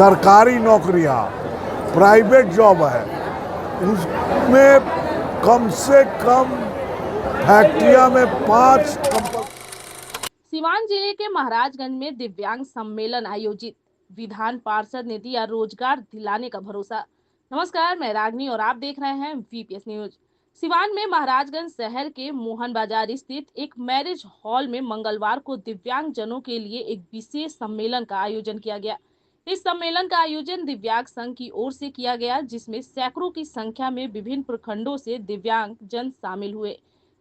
सरकारी नौकरियां, private job है, उसमें कम से कम फैक्ट्रियां में 5 सिवान जिले के महाराजगंज में दिव्यांग सम्मेलन आयोजित। विधान पार्षद ने दिया रोजगार दिलाने का भरोसा। नमस्कार, मैं रागनी और आप देख रहे हैं वीपीएस न्यूज। सिवान में महाराजगंज शहर के मोहन बाजार स्थित एक मैरिज हॉल में मंगलवार को दिव्यांग जनों के लिए एक विशेष सम्मेलन का आयोजन किया गया। इस सम्मेलन का आयोजन दिव्यांग संघ की ओर से किया गया, जिसमें सैकड़ों की संख्या में विभिन्न प्रखंडों से दिव्यांग जन शामिल हुए।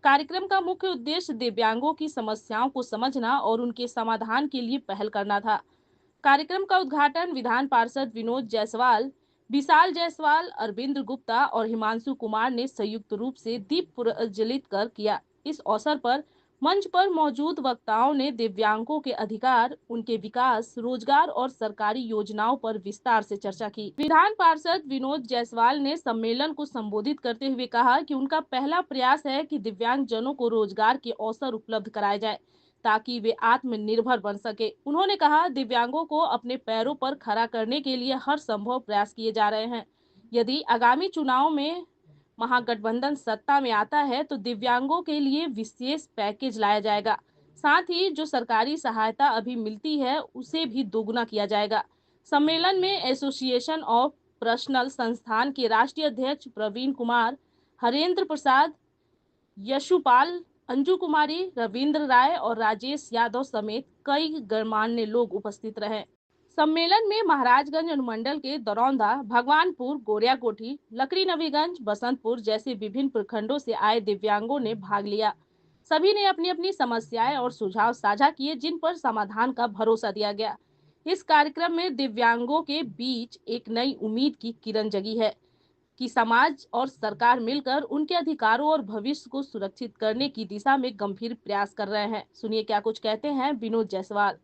कार्यक्रम का मुख्य उद्देश्य दिव्यांगों की समस्याओं को समझना और उनके समाधान के लिए पहल करना था। कार्यक्रम का उद्घाटन विधान पार्षद विनोद जायसवाल, विशाल जायसवाल, अरविंद गुप्ता और हिमांशु कुमार ने संयुक्त रूप से दीप प्रज्वलित कर किया। इस अवसर पर मंच पर मौजूद वक्ताओं ने दिव्यांगों के अधिकार, उनके विकास, रोजगार और सरकारी योजनाओं पर विस्तार से चर्चा की। विधान पार्षद विनोद जायसवाल ने सम्मेलन को संबोधित करते हुए कहा कि उनका पहला प्रयास है कि दिव्यांग जनों को रोजगार के अवसर उपलब्ध कराए जाए ताकि वे आत्मनिर्भर बन सके। उन्होंने कहा, दिव्यांगों को अपने पैरों पर खड़ा करने के लिए हर संभव प्रयास किए जा रहे हैं। यदि आगामी चुनाव में महागठबंधन सत्ता में आता है तो दिव्यांगों के लिए विशेष पैकेज लाया जाएगा। साथ ही जो सरकारी सहायता अभी मिलती है उसे भी दोगुना किया जाएगा। सम्मेलन में एसोसिएशन ऑफ पर्सनल संस्थान के राष्ट्रीय अध्यक्ष प्रवीण कुमार, हरेंद्र प्रसाद, यशुपाल, अंजू कुमारी, रविंद्र राय और राजेश यादव समेत कई गणमान्य लोग उपस्थित रहे। सम्मेलन में महाराजगंज अनुमंडल के दरौंदा, भगवानपुर, गोरियाकोठी, लकड़ी नवीगंज, बसंतपुर जैसे विभिन्न प्रखंडों से आए दिव्यांगों ने भाग लिया। सभी ने अपनी अपनी समस्याएं और सुझाव साझा किए, जिन पर समाधान का भरोसा दिया गया। इस कार्यक्रम में दिव्यांगों के बीच एक नई उम्मीद की किरण जगी है कि समाज और सरकार मिलकर उनके अधिकारों और भविष्य को सुरक्षित करने की दिशा में गंभीर प्रयास कर रहे हैं। सुनिए क्या कुछ कहते हैं विनोद जायसवाल।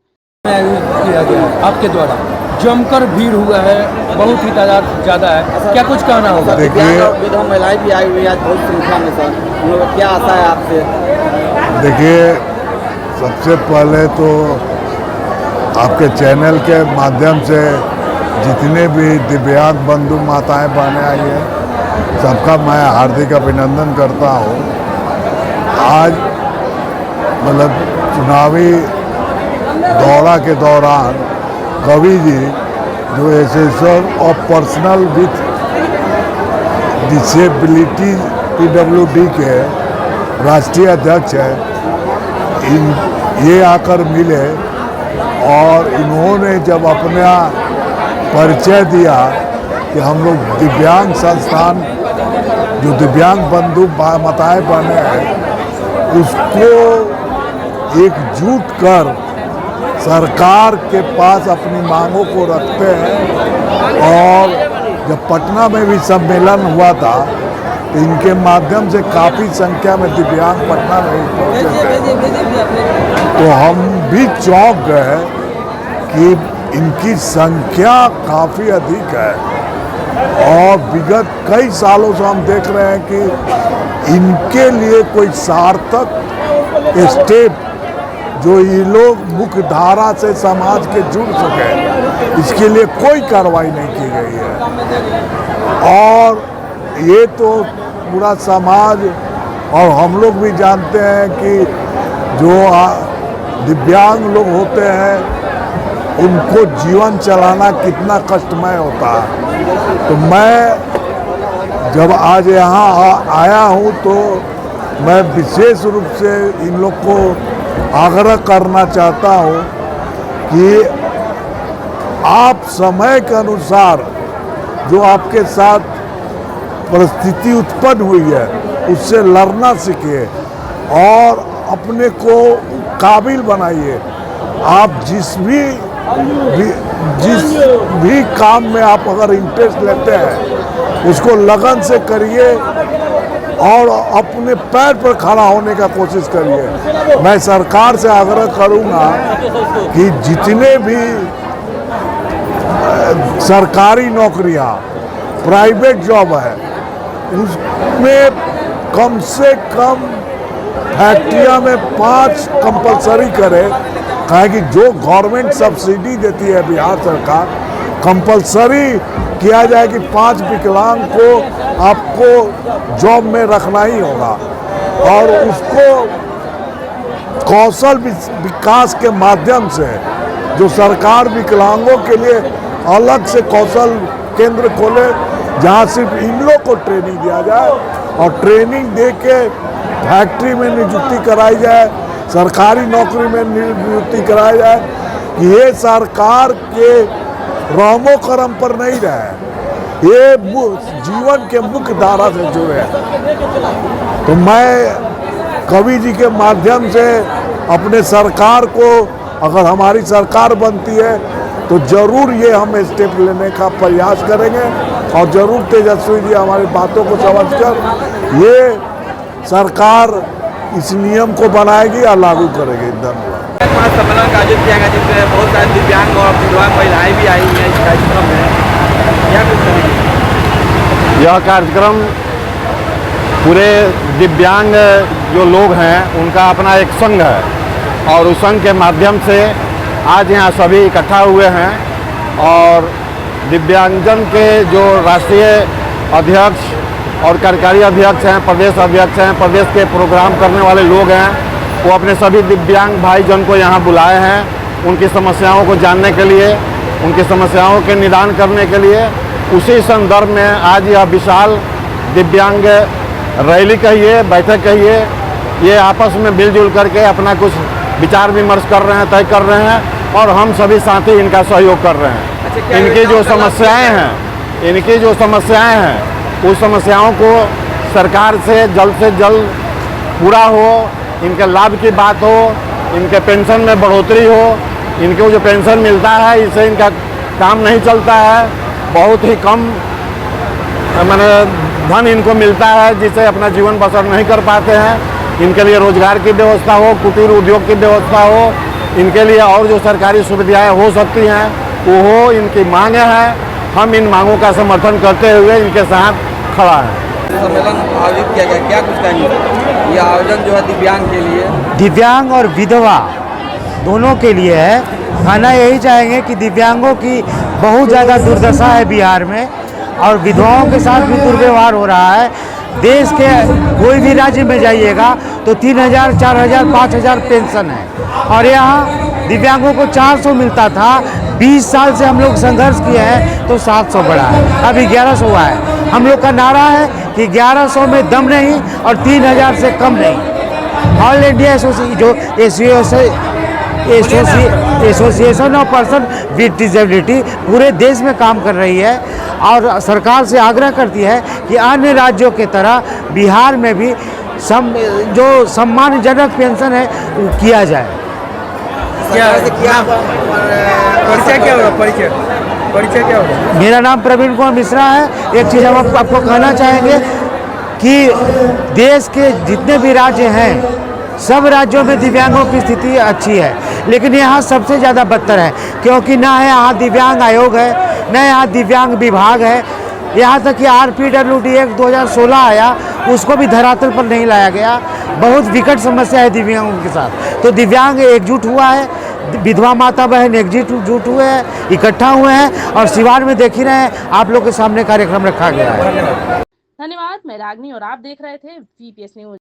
किया गया आपके द्वारा जमकर भीड़ हुआ है, बहुत ही तादाद ज्यादा है, क्या कुछ कहना होगा? विधवा महिलाएं भी आई हुई है बहुत संख्या में सर, उन लोगों का क्या आशा है आपसे? देखिए, सबसे पहले तो आपके चैनल के माध्यम से जितने भी दिव्यांग बंधु माताएं बहनें आई हैं, सबका मैं हार्दिक अभिनंदन करता हूँ। आज मतलब चुनावी दौरा के दौरान कवि जी, जो association of personal with disability PWD के राष्ट्रीय अध्यक्ष हैं, ये आकर मिले और इन्होंने जब अपना परिचय दिया कि हम लोग दिव्यांग संस्थान, जो दिव्यांग बंधु माताएं बने हैं, उसको एकजुट कर सरकार के पास अपनी मांगों को रखते हैं। और जब पटना में भी सम्मेलन हुआ था तो इनके माध्यम से काफ़ी संख्या में दिव्यांग पटना में पहुँचे थे, तो हम भी चौंक गए कि इनकी संख्या काफ़ी अधिक है। और विगत कई सालों से हम देख रहे हैं कि इनके लिए कोई सार्थक स्टेप जो ये लोग मुख्य धारा से समाज के जुड़ सके, इसके लिए कोई कार्रवाई नहीं की गई है। और ये तो पूरा समाज और हम लोग भी जानते हैं कि जो दिव्यांग लोग होते हैं उनको जीवन चलाना कितना कष्टमय होता है। तो मैं जब आज यहाँ आया हूँ तो मैं विशेष रूप से इन लोग को आग्रह करना चाहता हूँ कि आप समय के अनुसार जो आपके साथ परिस्थिति उत्पन्न हुई है उससे लड़ना सीखिए और अपने को काबिल बनाइए। आप जिस भी काम में आप अगर इंटरेस्ट लेते हैं उसको लगन से करिए और अपने पैर पर खड़ा होने का कोशिश करिए। मैं सरकार से आग्रह करूंगा कि जितने भी सरकारी नौकरियां, प्राइवेट जॉब है, उसमें कम से कम फैक्ट्रियां में 5 कंपलसरी करे। कहे कि जो गवर्नमेंट सब्सिडी देती है बिहार सरकार, कंपलसरी किया जाए कि 5 विकलांग को आपको जॉब में रखना ही होगा और उसको कौशल विकास के माध्यम से जो सरकार विकलांगों के लिए अलग से कौशल केंद्र खोले जहां सिर्फ इन लोग को ट्रेनिंग दिया जाए और ट्रेनिंग दे के फैक्ट्री में नियुक्ति कराई जाए, सरकारी नौकरी में नियुक्ति कराई जाए कि ये सरकार के रहमो करम पर नहीं रहे, ये जीवन के मुख्य धारा से जुड़े हैं। तो मैं कवि जी के माध्यम से अपने सरकार को, अगर हमारी सरकार बनती है तो जरूर ये हम स्टेप लेने का प्रयास करेंगे और जरूर तेजस्वी जी हमारी बातों को समझकर ये सरकार इस नियम को बनाएगी और लागू करेगी। धन्यवाद। सम्मेलन का आयोजन किया गया जिसमें बहुत सारे दिव्यांग और विधवांग महिलाएं भी आई हुई हैं इस कार्यक्रम में, क्या कुछ करेंगे? यह कार्यक्रम पूरे दिव्यांग जो लोग हैं उनका अपना एक संघ है और उस संघ के माध्यम से आज यहाँ सभी इकट्ठा हुए हैं और दिव्यांगजन के जो राष्ट्रीय अध्यक्ष और कार्यकारी अध्यक्ष हैं, प्रदेश अध्यक्ष हैं, प्रदेश के प्रोग्राम करने वाले लोग हैं, वो अपने सभी दिव्यांग भाईजन को यहाँ बुलाए हैं उनकी समस्याओं को जानने के लिए, उनकी समस्याओं के निदान करने के लिए। उसी संदर्भ में आज यह विशाल दिव्यांग रैली कहिए, बैठक कहिए, ये आपस में मिलजुल करके अपना कुछ विचार विमर्श कर रहे हैं, तय कर रहे हैं और हम सभी साथी इनका सहयोग कर रहे हैं। इनकी जो समस्याएं हैं उस समस्याओं को सरकार से जल्द पूरा हो, इनके लाभ की बात हो, इनके पेंशन में बढ़ोतरी हो। इनको जो पेंशन मिलता है इससे इनका काम नहीं चलता है, बहुत ही कम माने धन इनको मिलता है जिससे अपना जीवन बसर नहीं कर पाते हैं। इनके लिए रोजगार की व्यवस्था हो, कुटीर उद्योग की व्यवस्था हो, इनके लिए और जो सरकारी सुविधाएं हो सकती हैं वो हो, इनकी मांगें हैं। हम इन मांगों का समर्थन करते हुए इनके साथ खड़ा है। सम्मेलन आयोजित किया गया, क्या कुछ कहेंगे? ये आयोजन जो है दिव्यांग के लिए, दिव्यांग और विधवा दोनों के लिए है। कहना यही चाहेंगे कि दिव्यांगों की बहुत ज़्यादा दुर्दशा है बिहार में और विधवाओं के साथ भी दुर्व्यवहार हो रहा है। देश के कोई भी राज्य में जाइएगा तो 3000, 4000, 5000 पेंशन है और यहाँ दिव्यांगों को 400 मिलता था। 20 साल से हम लोग संघर्ष किए हैं तो 700 बढ़ा है, अभी 1100 हुआ है। हम लोग का नारा है कि 1100 में दम नहीं और 3000 से कम नहीं। All India association of person with disability पूरे देश में काम कर रही है और सरकार से आग्रह करती है कि अन्य राज्यों के तरह बिहार में भी जो सम्मानजनक पेंशन है वो किया जाए। परिचय क्या होगा? परिचय क्या होगा? मेरा नाम प्रवीण कुमार मिश्रा है। एक चीज़ हम आपको कहना चाहेंगे कि देश के जितने भी राज्य हैं सब राज्यों में दिव्यांगों की स्थिति अच्छी है, लेकिन यहाँ सबसे ज़्यादा बदतर है क्योंकि ना है यहाँ दिव्यांग आयोग है, न यहाँ दिव्यांग विभाग है। यहाँ तक कि RPWD एक्ट 2016 आया, उसको भी धरातल पर नहीं लाया गया। बहुत विकट समस्या है दिव्यांगों के साथ। तो दिव्यांग एकजुट हुआ है, विधवा माता बहन एकजुट हुए हैं, इकट्ठा हुए हैं और सिवान में देख ही रहे हैं आप लोग के सामने कार्यक्रम रखा गया है। धन्यवाद। मैं रागनी और आप देख रहे थे VPS न्यूज।